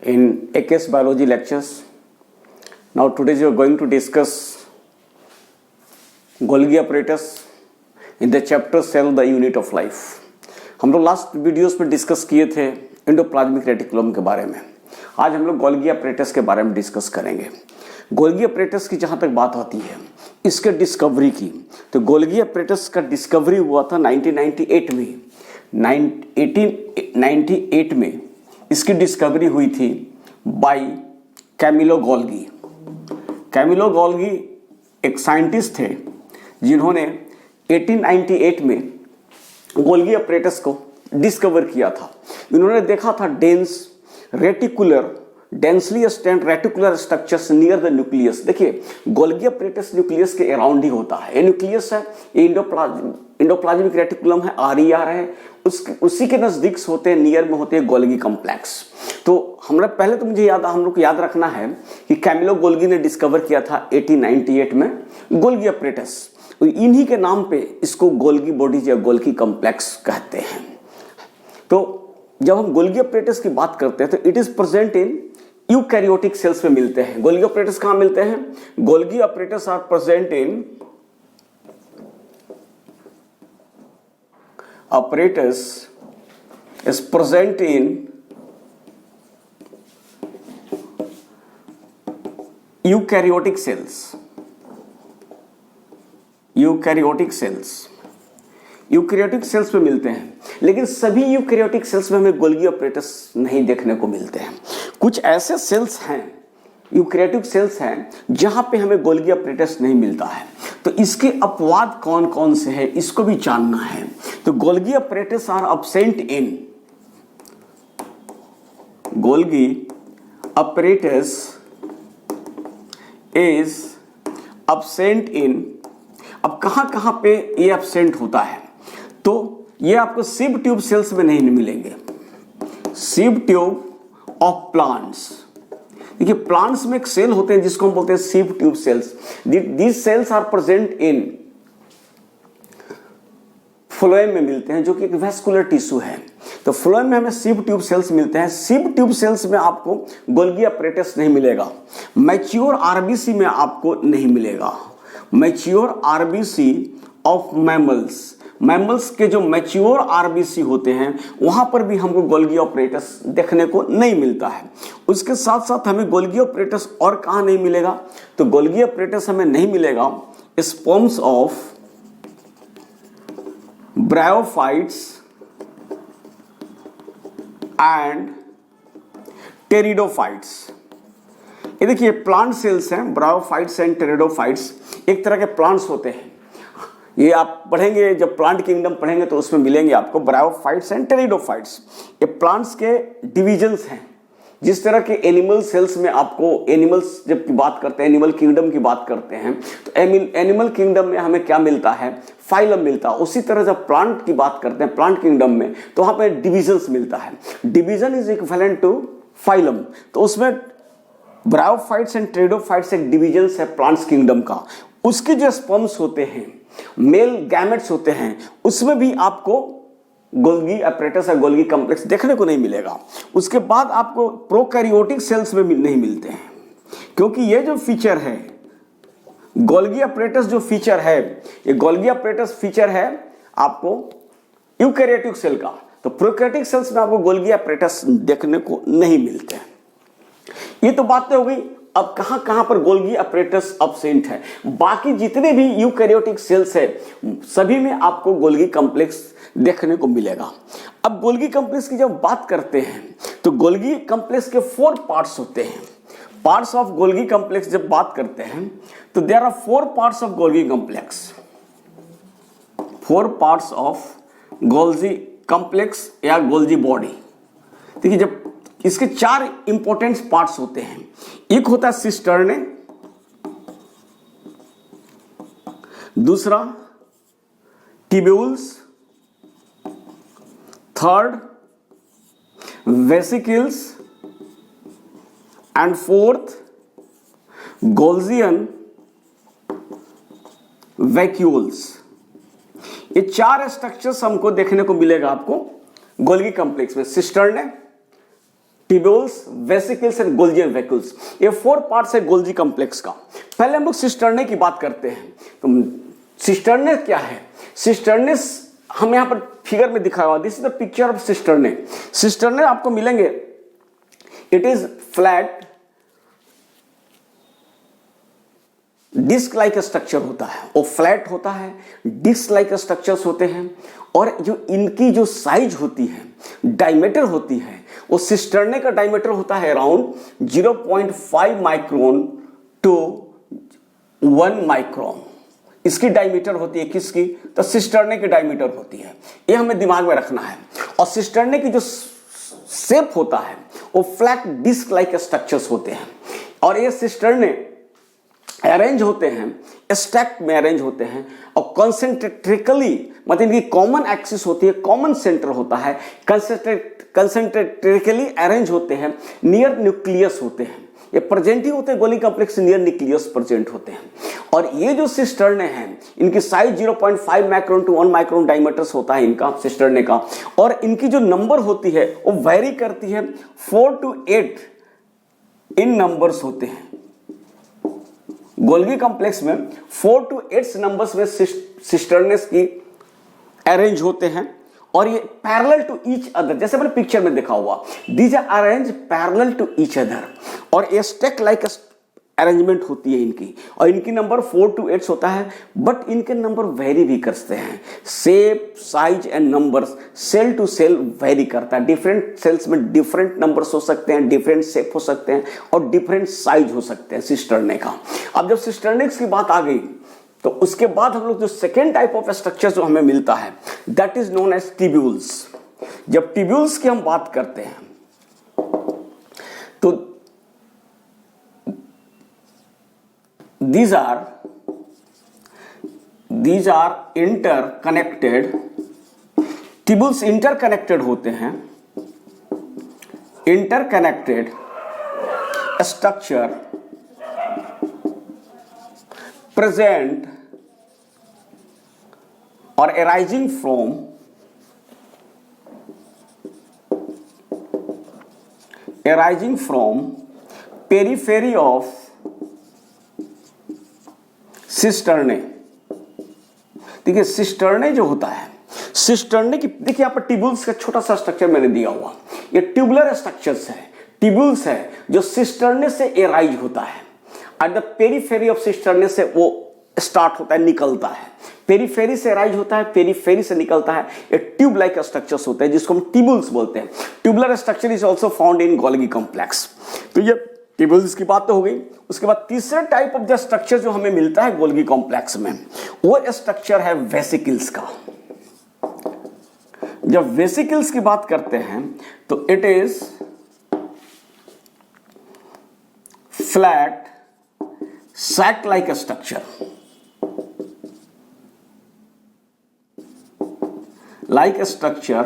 in AKS biology lectures. Now today we are going to discuss Golgi apparatus in the chapter cell the unit of life. हम लोग last videos में discuss किए थे endoplasmic reticulum के बारे में. आज हम लोग गोल्गी apparatus के बारे में डिस्कस करेंगे. गोल्गी apparatus की जहाँ तक बात होती है इसके डिस्कवरी की, तो गोल्गी apparatus का डिस्कवरी हुआ था 1998 में. 1898 में इसकी डिस्कवरी हुई थी by Camillo Golgi. Camillo Golgi एक साइंटिस्ट थे जिन्होंने 1898 में गोल्गी apparatus को डिस्कवर किया था. इन्होंने देखा था densely stand reticular structures near the nucleus. देखिए गोल्गी apparatus न्यूक्लियस के अराउंड ही होता है. ये न्यूक्लियस है, ये इंडोप्लाज्मिक रेटिकुलम है, RER है, उसी के नजदीक होते हैं, नियर में होते हैं गोल्गी कॉम्प्लेक्स. तो हम लोग को याद रखना है कि कैमिलो गोल्गी ने डिस्कवर किया था 1898 में गोल्गी apparatus. तो इन्हीं के नाम पे इसको गोल्गी बॉडीज या गोल्गी कॉम्प्लेक्स कहते हैं. तो जब हम गोल्गी apparatus की बात करते हैं तो it is present in eukaryotic cells में मिलते हैं. गोल्गी apparatus कहाँ मिलते हैं? Golgi apparatus are present in apparatus is present in eukaryotic cells. Eukaryotic cells में मिलते हैं, लेकिन सभी यूकैरियोटिक सेल्स में हमें गोल्गी apparatus नहीं देखने को मिलते हैं. कुछ ऐसे सेल्स हैं, यूकैरियोटिक सेल्स हैं जहां पे हमें गोल्गी apparatus नहीं मिलता है. तो इसके अपवाद कौन कौन से हैं इसको भी जानना है. तो Golgi apparatus are absent in Golgi apparatus is absent in. अब कहां पे ये एब्सेंट होता है? तो ये आपको सिव ट्यूब सेल्स में नहीं मिलेंगे. Sieve tube of plants. देखिए प्लांट्स में एक सेल होते हैं जिसको हम बोलते हैं sieve tube cells. These cells are present in phloem में मिलते हैं, जो कि एक वैस्कुलर टिश्यू है. तो फ्लोएम में हमें सिव ट्यूब सेल्स मिलते हैं. सिव ट्यूब सेल्स में आपको गोल्गी apparatus नहीं मिलेगा. मैच्योर आरबीसी में आपको नहीं मिलेगा. मैच्योर आरबीसी ऑफ मैमल्स के जो मैच्योर आरबीसी होते हैं वहां पर भी हमको गोल्गी apparatus देखने को नहीं मिलता है. उसके साथ साथ हमें गोल्गी apparatus और कहां नहीं मिलेगा? तो गोल्गी apparatus हमें नहीं मिलेगा sperms of bryophytes and pteridophytes. ये देखिए प्लांट सेल्स हैं, ब्रायोफाइट्स एंड टेरिडोफाइट्स एक तरह के प्लांट्स होते हैं. ये आप पढ़ेंगे, जब प्लांट किंगडम पढ़ेंगे तो उसमें मिलेंगे आपको ब्रायोफाइट्स एंड टेरिडोफाइट्स. ये प्लांट्स के डिविजन्स हैं. जिस तरह के एनिमल सेल्स में आपको एनिमल्स जब की बात करते हैं, एनिमल किंगडम की बात करते हैं, तो एनिमल किंगडम में हमें क्या मिलता है? फाइलम मिलता है. उसी तरह जब प्लांट की बात करते हैं, प्लांट किंगडम में, तो वहां पे डिविजन्स मिलता है. Division is equivalent to phylum. तो उसमें ब्रायोफाइट्स एंड टेरिडोफाइट्स एक डिविजन्स है प्लांट्स किंगडम का. उसके जो स्पर्म्स होते हैं, मेल गैमेट्स होते हैं, उसमें भी आपको गोल्गी apparatus या गोल्गी कॉम्प्लेक्स देखने को नहीं मिलेगा. उसके बाद आपको प्रोकैरियोटिक सेल्स में नहीं मिलते हैं, क्योंकि ये जो फीचर है गोल्गी apparatus, जो फीचर है ये गोल्गी apparatus फीचर है आपको यूकैरियोटिक सेल का. तो प्रोकैरियोटिक सेल्स में आपको गोल्गी apparatus देखने को नहीं मिलते हैं. ये तो बातें हो गई. अब कहां पर गोल्गी apparatus एब्सेंट है? बाकी जितने भी यूकैरियोटिक सेल्स है सभी में आपको गोल्गी कॉम्प्लेक्स देखने को मिलेगा. अब गोल्गी कॉम्प्लेक्स की जब बात करते हैं तो गोल्गी कॉम्प्लेक्स के 4 पार्ट्स होते हैं. पार्ट्स ऑफ गोल्गी कॉम्प्लेक्स जब बात करते हैं तो there are 4 parts of Golgi complex. 4 parts of Golgi complex या गोल्गी बॉडी. देखिए जब इसके 4 इंपॉर्टेंट पार्ट्स होते हैं. एक होता है सिस्टर्ने, दूसरा tubules, third vesicles and fourth Golgian vacuoles. ये 4 स्ट्रक्चर्स हमको देखने को मिलेगा आपको गोल्गी कॉम्प्लेक्स में. Cisternae, tubules, vesicles and Golgian vacuoles. ये 4 पार्ट्स है गोल्जी कॉम्प्लेक्स का। पहले हम लोग सिस्टर्ने की बात करते हैं। तो सिस्टर्ने क्या है? सिस्टर्नेस हम यहां पर फिगर में दिखाया हुआ, this is the picture of cisternae. Cisternae आपको मिलेंगे, it is flat disc like structure होता है, वो फ्लैट होता है, डिस्क लाइक स्ट्रक्चर्स होते हैं, और जो इनकी जो साइज होती है, डायमीटर होती है, वो सिस्टर्ने का डायमीटर होता है अराउंड 0.5 माइक्रोन टू 1 माइक्रोन। इसकी डायमीटर होती है, किसकी? तो सिस्टर्ने की डायमीटर होती है। ये हमें दिमाग में रखना है। और सिस्टर्ने की जो शेप होता है वो फ्लैट डिस्क लाइक स्ट्रक्चर्स होते हैं, और ये सिस्टर्ने अरेंज होते हैं, स्टैक में अरेंज होते हैं, और कंसेंट्रिकली मतलब इनकी कॉमन एक्सिस होती है, कॉमन सेंटर होता है, कंसेंट्रिकली अरेंज होते हैं, नियर न्यूक्लियस होते हैं। ये प्रेजेंट ही होते हैं Golgi complex near nucleus present होते हैं। और ये जो सिस्टर्ने हैं, इनकी size 0.5 micron to 1 micron diameters होता है इनका, सिस्टर्ने का। और इनकी जो नंबर होती है वो वेरी करती है, 4 to 8 इन नंबर्स होते हैं। गोल्गी कॉम्प्लेक्स में 4 to 8 नंबर्स में सिस्टर्नेस की अरेंज होते हैं, और ये पैरेलल टू ईच अदर, जैसे मैंने पिक्चर में देखा हुआ, these are arrange parallel to each other, और ये स्टैक लाइक अरेंजमेंट होती है इनकी, और इनकी नंबर 4 to 8 होता है, बट इनके नंबर वेरी भी करते हैं। Shape, size and numbers cell to cell vary करता है। डिफरेंट सेल्स में डिफरेंट नंबर्स हो सकते हैं, डिफरेंट शेप हो सकते हैं, और डिफरेंट साइज हो सकते हैं सिस्टर्ने का। अब जब सिस्टर्नेक्स की बात आ गई, तो उसके बाद हम लोग जो सेकेंड टाइप ऑफ स्ट्रक्चर जो हमें मिलता है, that is known as tubules. जब टिब्यूल्स की हम बात करते हैं, तो these are interconnected, tubules interconnected होते हैं, interconnected structure present or arising from periphery of cisternae. देखिए सिस्टर्ने जो होता है, सिस्टर्ने की देखिए यहाँ पर टिब्यूल्स का छोटा सा स्ट्रक्चर मैंने दिया हुआ, ये ट्यूबुलर स्ट्रक्चर्स है, टिब्यूल्स है, जो सिस्टर्ने से एराइज होता है। At the periphery of cisternae से वो स्टार्ट होता है, निकलता है, पेरीफेरी से एराइज होता है, पेरीफेरी से निकलता है। ये ट्यूब लाइक स्ट्रक्चर्स होते हैं, जिसको हम टिब्यूल्स बोलते हैं। Tubular structure is also found in Golgi complex. तो ये टिब्यूल्स की बात तो हो गई। उसके बाद तीसरा टाइप ऑफ द स्ट्रक्चर जो हमें मिलता है गोल्गी कॉम्प्लेक्स में, वो स्ट्रक्चर है वेसिकल्स का। जब वेसिकल्स की बात करते हैं तो it is flat sac like structure, like a structure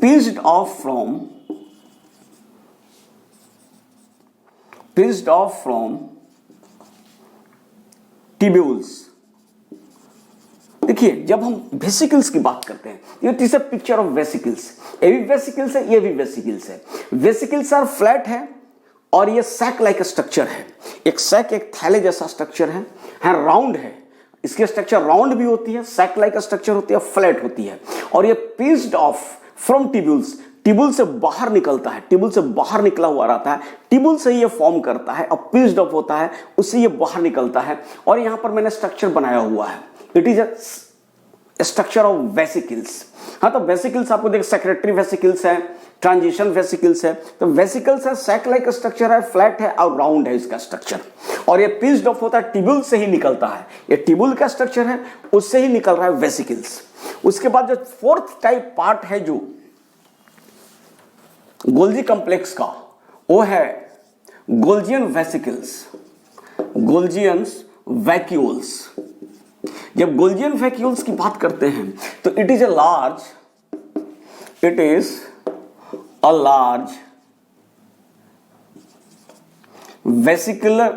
pieced off from tubules। देखिए जब हम वेसिकल्स की बात करते हैं, ये is a picture of vesicles. ये भी वेसिकल्स है, ये भी वेसिकल्स है। वेसिकल्स आर फ्लैट है, और ये सैक लाइक स्ट्रक्चर है। एक सैक एक थैले जैसा स्ट्रक्चर है, राउंड है, इसकी स्ट्रक्चर राउंड भी होती है, सैक लाइक स्ट्रक्चर होती है, फ्लैट होती है, और ये pieced of from tubules, tubule से बाहर निकलता है, टिब्यूल से बाहर निकला हुआ रहता है, टिब्यूल से ये फॉर्म करता है, और पीस्ड ऑफ होता है, उससे ये बाहर निकलता है। और यहां पर मैंने स्ट्रक्चर बनाया हुआ है, it is a structure of vesicles. हाँ, तो वेसिकल्स आपको देख, सेक्रेटरी वेसिकल्स है, ट्रांजिशन वेसिकल्स है। तो वेसिकल्स है, सैक लाइक स्ट्रक्चर है, फ्लैट है और राउंड है इसका स्ट्रक्चर, और ये पीस्ड ऑफ होता है, टिब्यूल से ही निकलता है। ये टिब्यूल का स्ट्रक्चर है, उससे ही निकल रहा है वेसिकल्स। उसके बाद जो फोर्थ टाइप पार्ट है जो गोल्जी कॉम्प्लेक्स का, वो है गोल्जियन वेसिकल्स, गोल्जियंस वैक्यूल्स। जब गोल्जियन वैक्यूल्स की बात करते हैं तो it is a large vesicular,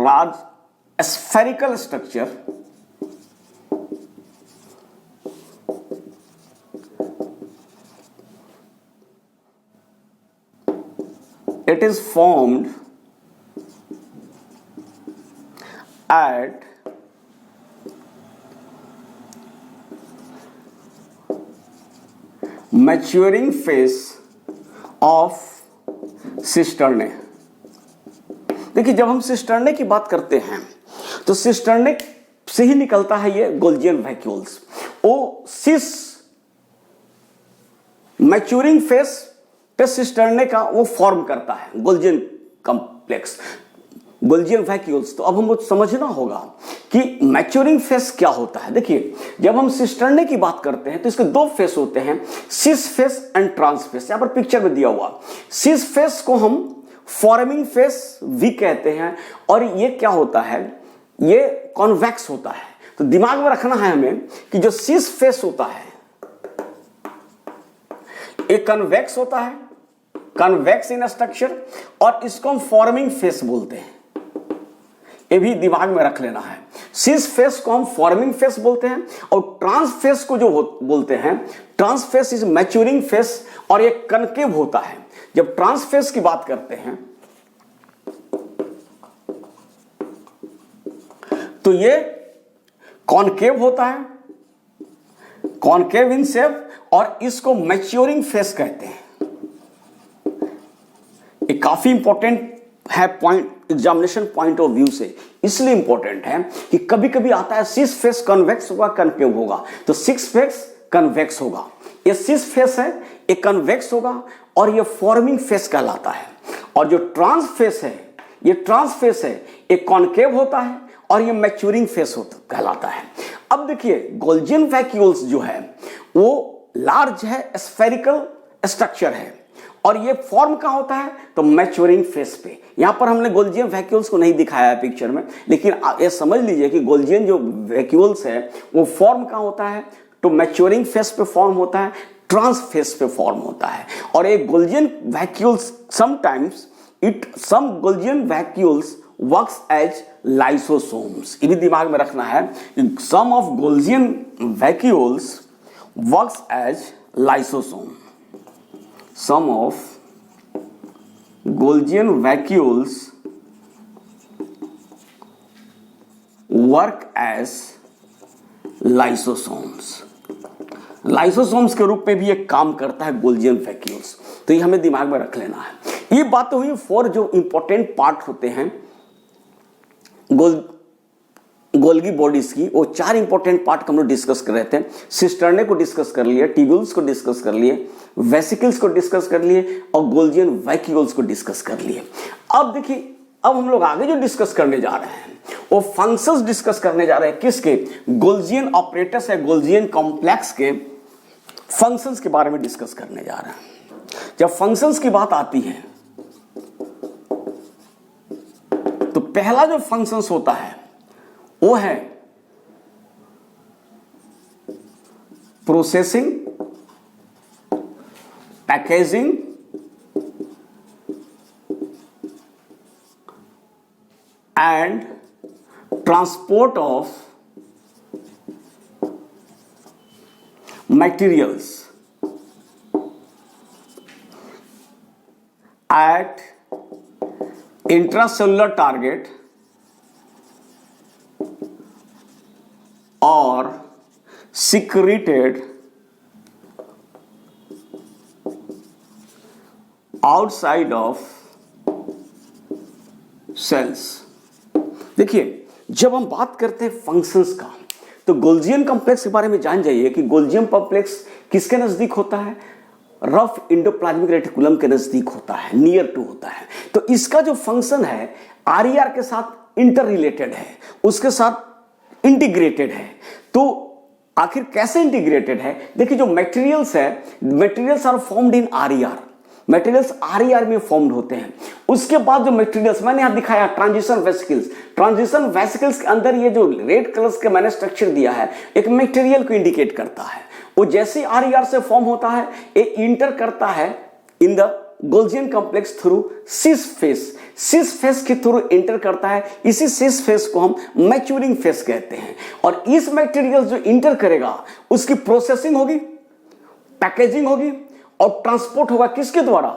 large spherical structure it is formed at maturing phase of cisternae. देखिए जब हम सिस्टर्ने की बात करते हैं तो सिस्टर्ने से ही निकलता है ये गोल्जियन वैक्यूल्स। वो सिस मैच्योरिंग फेस पे सिस्टर्ने का वो फॉर्म करता है गोल्जियन कॉम्प्लेक्स, गोल्जियन वैक्यूल्स। तो अब हमको समझना होगा कि मैच्योरिंग फेस क्या होता है। देखिए जब हम सिस्टर्ने की बात करते हैं तो इसके दो फेस होते हैं, cis face and trans face. यहां पर पिक्चर में दिया हुआ सिस फेस को हम फॉर्मिंग फेस भी कहते हैं, और ये क्या होता है, ये कॉन्वेक्स होता है। तो दिमाग में रखना है हमें कि जो सिस फेस होता है एक कन्वेक्स होता है, कन्वेक्स इन स्ट्रक्चर, और इसको हम फॉर्मिंग फेस बोलते हैं। ये भी दिमाग में रख लेना है। सिस फेस को हम फॉर्मिंग फेस बोलते हैं, और ट्रांस फेस को जो बोलते हैं, trans face is maturing face, और ये कनकेव होता है। जब ट्रांस फेस की बात करते हैं तो ये कॉनकेव होता है, कॉनकेव इन शेप, और इसको मैच्योरिंग फेस कहते हैं। ये काफी इंपॉर्टेंट है point, examination point of view से इसलिए इंपॉर्टेंट है कि कभी कभी आता है सिस फेस कन्वेक्स होगा, कनकेव होगा, तो सिक्स फेस कन्वेक्स होगा। ये सिस फेस है, ये कन्वेक्स होगा, और ये फॉर्मिंग फेस कहलाता है। और जो ट्रांस फेस है, ये ट्रांस फेस है, ये कॉनकेव होता है, और ये मैच्योरिंग फेस होता कहलाता है। अब देखिए गोल्जियन वैक्यूल्स जो है वो लार्ज है, स्फेरिकल स्ट्रक्चर है, और ये फॉर्म कहां होता है, तो मैच्योरिंग फेस पे। यहां पर हमने गोल्जियन वैक्यूल्स को नहीं दिखाया है पिक्चर में, लेकिन ये समझ लीजिए कि गोल्जियन जो वैक्यूल्स है वो फॉर्म कहां होता है, तो मैच्योरिंग फेस पे फॉर्म होता है, ट्रांस फेस पे फॉर्म होता है। और एक Golgian vacuoles sometimes some Golgian vacuoles works as lysosomes. ये भी दिमाग में रखना है, some of Golgian vacuoles works as lysosome. Some of Golgian vacuoles work as lysosomes। Lysosomes के रूप में भी एक काम करता है गोल्जियन वैक्यूल्स। तो ये हमें दिमाग में रख लेना है। ये बात तो हुई फोर जो इंपॉर्टेंट पार्ट होते हैं गोल्गी बॉडीज की। वो चार इंपॉर्टेंट पार्ट हम लोग डिस्कस कर रहे थे। सिस्टर्ने को डिस्कस कर लिए, ट्यूब्यूल्स को डिस्कस कर लिए, वेसिकल्स को डिस्कस कर लिए, और गोल्जियन वैक्यूल्स को डिस्कस कर लिए। अब देखिए अब हम लोग आगे जो डिस्कस करने जा रहे हैं वो फंक्शंस डिस्कस करने जा रहे हैं। किसके, गोल्जियन ऑपरेटर्स या गोल्जियन कॉम्प्लेक्स के फंक्शंस के बारे में डिस्कस करने जा रहे हैं। जब फंक्शंस की बात आती है तो पहला जो फंक्शंस होता है वो है processing, packaging, and transport of materials at intracellular target or secreted outside of cells। देखिए जब हम बात करते हैं फंक्शंस का तो गोल्जियन कॉम्प्लेक्स के बारे में जान जाइए कि गोल्जियन कॉम्प्लेक्स किसके नजदीक होता है, रफ इंडोप्लाज्मिक रेटिकुलम के नजदीक होता है, नियर टू होता है। तो इसका जो फंक्शन है आरईआर के साथ इंटर रिलेटेड है, उसके साथ इंटीग्रेटेड है। तो आखिर कैसे इंटीग्रेटेड है, देखिए जो मटेरियल्स है, materials are formed in RER, materials RER में फॉर्म्ड होते हैं। उसके बाद जो मटेरियल्स मैंने यहां दिखाया ट्रांजिशन वेसिकल्स, ट्रांजिशन वेसिकल्स के अंदर ये जो रेड कलर्स के मैंने स्ट्रक्चर दिया है एक मटेरियल को इंडिकेट करता है। वो जैसे आरईआर से फॉर्म होता है ये इंटर करता है in the Golgian complex through cis face, cis face के थ्रू इंटर करता है। इसी सिस फेस को हम मैच्योरिंग फेस कहते हैं। और इस मटेरियल जो इंटर करेगा उसकी प्रोसेसिंग होगी, पैकेजिंग होगी और ट्रांसपोर्ट होगा किसके द्वारा,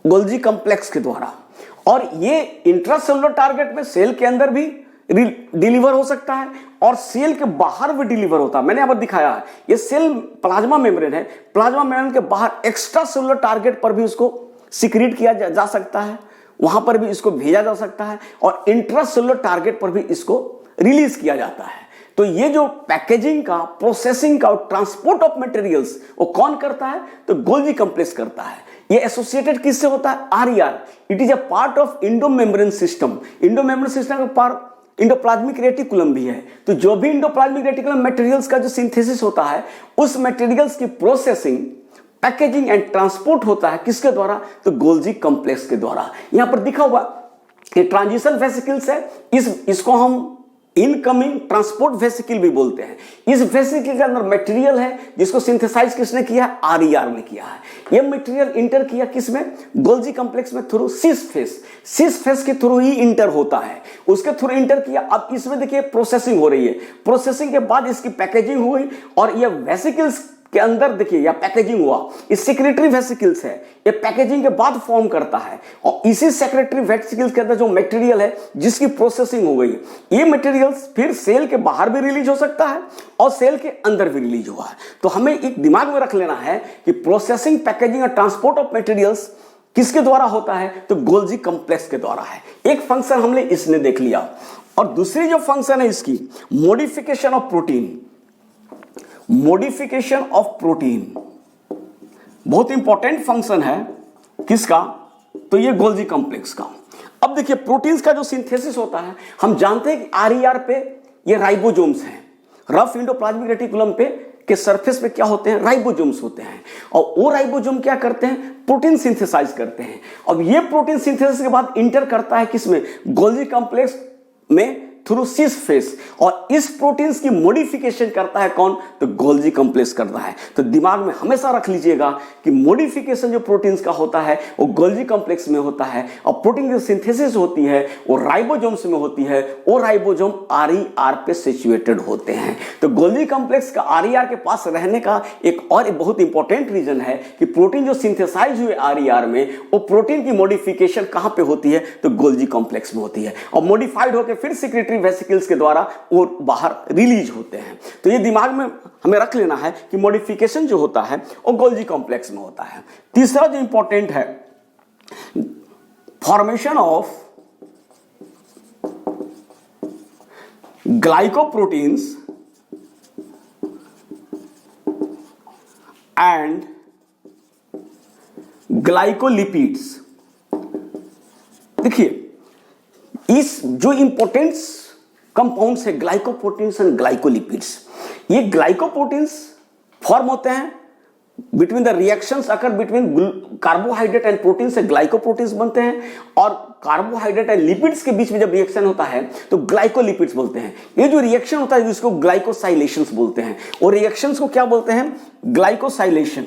गोल्जी कॉम्प्लेक्स के द्वारा। और ये इंट्रासेलुलर टारगेट में सेल के अंदर भी डिलीवर हो सकता है और सेल के बाहर भी डिलीवर होता है। मैंने यहां पर दिखाया है, ये सेल प्लाज्मा मेम्ब्रेन है, प्लाज्मा मेम्ब्रेन के बाहर एक्स्ट्रा सेलुलर टारगेट पर भी उसको सिक्रीट किया जा सकता है, वहां पर भी इसको भेजा जा सकता है और इंट्रासेलुलर टारगेट पर भी इसको रिलीज किया जाता है। तो ये जो पैकेजिंग का, प्रोसेसिंग का और ट्रांसपोर्ट ऑफ मटेरियल्स वो कौन करता है? तो गोल्जी कॉम्प्लेक्स करता है। ये एसोसिएटेड किससे होता है? RER. It is a part of endomembrane system. Endomembrane system का पार्ट इंडोप्लाज्मिक रेटिकुलम भी है। तो जो भी इंडोप्लाज्मिक रेटिकुलम मटेरियल्स का जो सिंथेसिस होता है, उस मटेरियल्स की प्रोसेसिंग, पैकेजिंग एंड ट्रांसपोर्ट होता है किसके द्वारा? तो गोल्जी कॉम्प्लेक्स के द्वारा। यहां पर दिखा हुआ ये ट्रांजिशन वेसिकल्स है, इसको हम इनकमिंग ट्रांसपोर्ट वेसिकल भी बोलते हैं। इस वेसिकल के अंदर मटेरियल है जिसको सिंथेसाइज किसने किया है? आरईआर ने किया है। ये मटेरियल इंटर किया किसमें? गोल्जी कॉम्प्लेक्स में through cis face. Cis face के थ्रू ही इंटर होता है, उसके थ्रू इंटर किया। अब इसमें देखिए प्रोसेसिंग हो रही है, प्रोसेसिंग के बाद इसकी पैकेजिंग हुई और ये वेसिकल्स के अंदर देखिए या पैकेजिंग हुआ। इस सेक्रेटरी वेसिकल्स है, ये पैकेजिंग के बाद फॉर्म करता है और इसी सेक्रेटरी वेसिकल्स के अंदर जो मटेरियल है जिसकी प्रोसेसिंग हो गई, ये मटेरियल्स फिर सेल के बाहर भी रिलीज हो सकता है और सेल के अंदर भी रिलीज हुआ है। तो हमें एक दिमाग में रख लेना है कि प्रोसेसिंग, पैकेजिंग और ट्रांसपोर्ट ऑफ मटेरियल्स किसके द्वारा होता है? तो गोल्जी कॉम्प्लेक्स के द्वारा है। एक फंक्शन हमने इसने देख लिया और दूसरी जो फंक्शन है इसकी modification of protein. Modification of protein बहुत इंपॉर्टेंट फंक्शन है किसका? तो ये गोल्जी कॉम्प्लेक्स का। अब देखिए प्रोटीन्स का जो सिंथेसिस होता है, हम जानते हैं कि आरईआर पे ये राइबोसोम्स हैं। रफ इंडोप्लाज्मिक रेटिकुलम पे के सरफेस पे क्या होते हैं? राइबोसोम्स होते हैं और वो राइबोसोम क्या करते हैं? प्रोटीन सिंथेसाइज करते हैं। अब ये प्रोटीन सिंथेसिस के बाद इंटर करता है किसमें? गोल्जी कॉम्प्लेक्स में थ्रू सिस फेस और इस प्रोटीन्स की मॉडिफिकेशन करता है कौन? तो गोल्जी कॉम्प्लेक्स करता है। तो दिमाग में हमेशा रख लीजिएगा कि मॉडिफिकेशन जो प्रोटीन्स का होता है वो गोल्जी कॉम्प्लेक्स में होता है और प्रोटीन की सिंथेसिस होती है वो राइबोसोम्स में होती है। वो राइबोसोम आरईआर पे सिचुएटेड होते हैं। तो गोल्जी कॉम्प्लेक्स का आरईआर के पास रहने का एक और बहुत इंपॉर्टेंट रीजन है कि प्रोटीन जो सिंथेसाइज हुए आरईआर में, वो प्रोटीन की मॉडिफिकेशन कहां पे होती है? तो गोल्जी कॉम्प्लेक्स में होती है और मॉडिफाइड होकर फिर सेक्रेटरी वेसिकल्स के द्वारा वो बाहर रिलीज होते हैं। तो ये दिमाग में हमें रख लेना है कि मॉडिफिकेशन जो होता है वो गोल्जी कॉम्प्लेक्स में होता है। तीसरा जो इंपॉर्टेंट है, formation of glycoproteins and glycolipids. देखिए इस जो इंपॉर्टेंस कंपाउंड्स है ग्लाइकोप्रोटीन्स एंड ग्लाइकोलिपिड्स, ये ग्लाइकोप्रोटीन्स फॉर्म होते हैं between the reactions occur between carbohydrate and protein से ग्लाइकोप्रोटीन्स बनते हैं और कार्बोहाइड्रेट एंड लिपिड्स के बीच में जब रिएक्शन होता है तो ग्लाइकोलिपिड्स बोलते हैं। ये जो रिएक्शन होता है जिसको ग्लाइकोसाइलेशंस बोलते हैं, और रिएक्शंस को क्या बोलते हैं? ग्लाइकोसाइलेशन।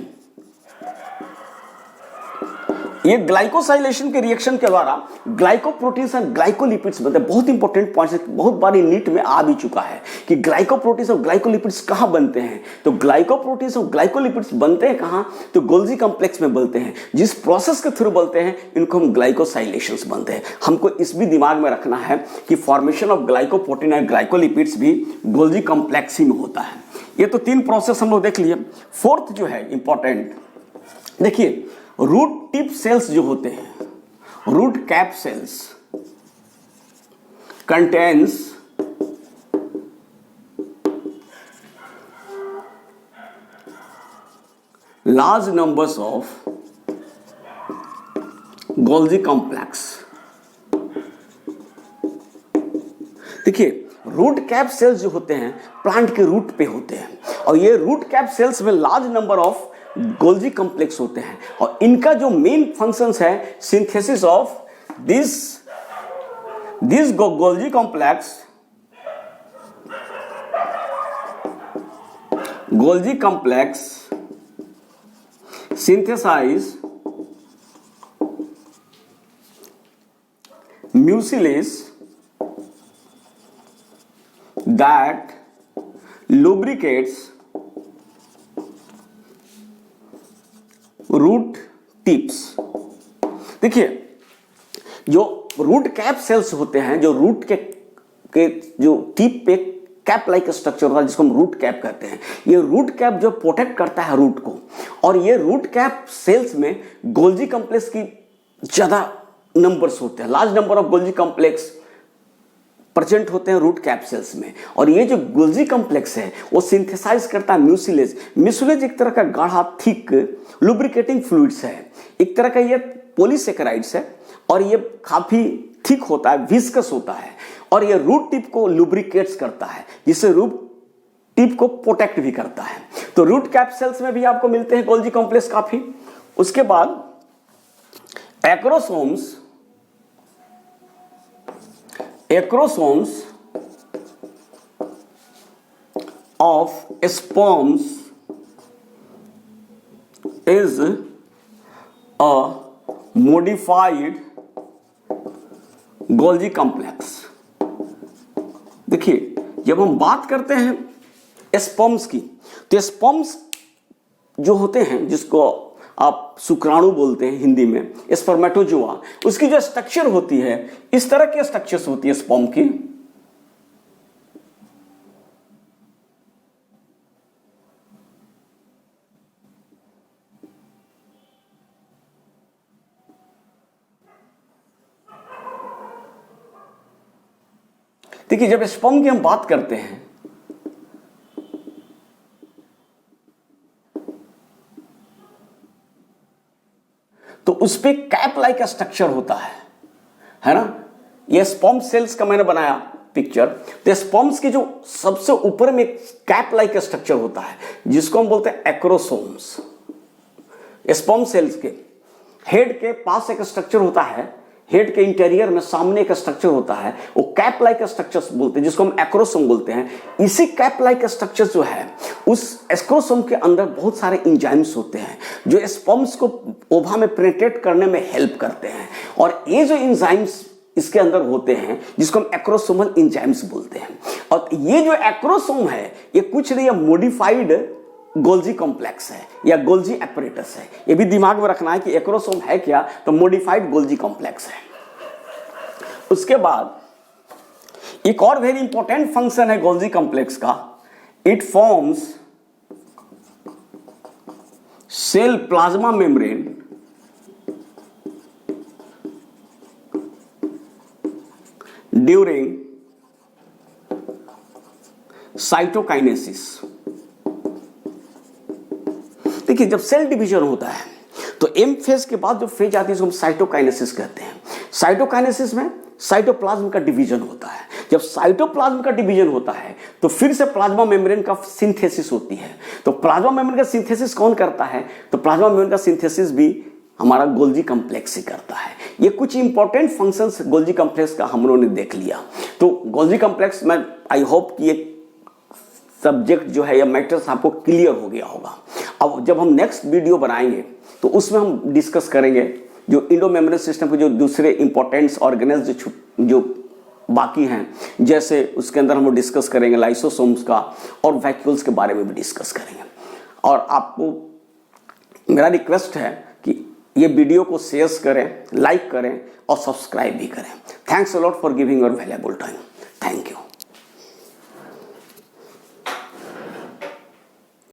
ये ग्लाइकोसाइलेशन के रिएक्शन के द्वारा ग्लाइकोप्रोटीन्स और ग्लाइकोलिपिड्स बनते हैं। बहुत इंपॉर्टेंट पॉइंट है, बहुत बार नीट में आ भी चुका है कि ग्लाइकोप्रोटीन्स और ग्लाइकोलिपिड्स कहां बनते हैं। तो ग्लाइकोप्रोटीन्स और ग्लाइकोलिपिड्स बनते हैं कहां? तो गोल्जी कॉम्प्लेक्स में बनते हैं। जिस प्रोसेस के थ्रू बनते हैं इनको हम ग्लाइकोसाइलेशंस बनते हैं। हमको इस भी दिमाग में रखना है कि फॉर्मेशन ऑफ ग्लाइकोप्रोटीन और ग्लाइकोलिपिड्स भी गोल्जी कॉम्प्लेक्स ही में होता है। ये तो 3 प्रोसेस हम लोग देख लिए। फोर्थ जो है इंपॉर्टेंट, देखिए रूट टिप सेल्स जो होते हैं, root cap cells contains large numbers of Golgi complex. देखिए रूट कैप सेल्स जो होते हैं प्लांट के रूट पे होते हैं और ये रूट कैप सेल्स में large number of Golgi complex होते हैं और इनका जो मेन फंक्शंस है synthesis of this Golgi complex, Golgi complex synthesize mucilage that lubricates root tips। देखिए जो रूट कैप सेल्स होते हैं, जो रूट के जो टिप पे कैप लाइक स्ट्रक्चर होता है जिसको हम रूट कैप कहते हैं, ये रूट कैप जो प्रोटेक्ट करता है रूट को, और ये रूट कैप सेल्स में गोल्जी कॉम्प्लेक्स की ज्यादा नंबर्स होते हैं, large number of Golgi complex present होते हैं रूट कैप सेल्स में। और ये जो गोल्जी कॉम्प्लेक्स है वो सिंथेसाइज करता है म्यूसिलेज। म्यूसिलेज एक तरह का गाढ़ा थिक लुब्रिकेटिंग फ्लूइड्स है, एक तरह का ये पॉलीसेकेराइड्स है, और ये काफी थिक होता है, विस्कस होता है, और ये रूट टिप को लुब्रिकेट्स करता है, जिससे रूट टिप को प्रोटेक्ट भी करता है। तो रूट कैप सेल्स में भी आपको मिलते हैं गोल्जी कॉम्प्लेक्स काफी। उसके बाद acrosomes of sperms is a modified Golgi complex. देखिए जब हम बात करते हैं स्पर्म्स की, तो स्पर्म्स जो होते हैं जिसको आप शुक्राणु बोलते हैं हिंदी में, स्पर्मेटोजोआ, उसकी जो स्ट्रक्चर होती है इस तरह की स्ट्रक्चर्स होती है स्पर्म की। देखिए जब स्पर्म की हम बात करते हैं तो उस पे कैप लाइक स्ट्रक्चर होता है ना। ये स्पर्म सेल्स का मैंने बनाया पिक्चर, तो स्पर्म्स के जो सबसे ऊपर में कैप लाइक स्ट्रक्चर होता है जिसको हम बोलते हैं एक्रोसोम्स। स्पर्म सेल्स के हेड के पास एक स्ट्रक्चर होता है, हेड के इंटीरियर में सामने एक स्ट्रक्चर होता है, वो कैप लाइक स्ट्रक्चर्स बोलते हैं जिसको हम एक्रोसोम बोलते हैं। इसी कैप लाइक स्ट्रक्चर जो है उस एक्रोसोम के अंदर बहुत सारे एंजाइम्स होते हैं जो स्पर्म्स को ओवा में पेनिट्रेट करने में हेल्प करते हैं, और ये जो एंजाइम्स इसके अंदर होते हैं जिसको हम एक्रोसोमल एंजाइम्स बोलते हैं। और ये जो एक्रोसोम है ये कुछ नहीं, मॉडिफाइड गोल्जी कॉम्प्लेक्स है या गोल्जी एपरेटस है। ये भी दिमाग में रखना है कि एक्रोसोम है क्या, तो मॉडिफाइड गोल्जी कॉम्प्लेक्स है। उसके बाद एक और वेरी इंपॉर्टेंट फंक्शन है गोल्जी कॉम्प्लेक्स का, it forms cell plasma membrane during cytokinesis. देखिए जब सेल डिवीजन होता है तो एम फेज के बाद जो फेज आती है उसको हम साइटोकाइनेसिस कहते हैं। साइटोकाइनेसिस में साइटोप्लाज्म का डिवीजन होता है। जब साइटोप्लाज्म का डिवीजन होता है तो फिर से प्लाज्मा मेम्ब्रेन का सिंथेसिस होती है। तो प्लाज्मा मेम्ब्रेन का सिंथेसिस कौन करता है, तो प्लाज्मा मेम्ब्रेन का सिंथेसिस भी हमारा गोल्जी कॉम्प्लेक्स ही करता है। ये कुछ इंपॉर्टेंट फंक्शंस गोल्जी कॉम्प्लेक्स का हम लोगों ने देख लिया। तो गोल्जी कॉम्प्लेक्स में आई होप कि ये सब्जेक्ट जो है या मैटर्स आपको क्लियर हो गया होगा। अब जब हम नेक्स्ट वीडियो बनाएंगे तो उसमें हम डिस्कस करेंगे जो इंडो मेम्ब्रेन सिस्टम के जो दूसरे इंपॉर्टेंट ऑर्गेनेल्स जो बाकी हैं, जैसे उसके अंदर हम डिस्कस करेंगे लाइसोसोम्स का और वैक्यूल्स के बारे में भी डिस्कस करेंगे। और आपको मेरा रिक्वेस्ट है कि ये वीडियो को शेयर करें, लाइक करें और सब्सक्राइब भी करें। Thanks a lot for giving your valuable time. Thank you.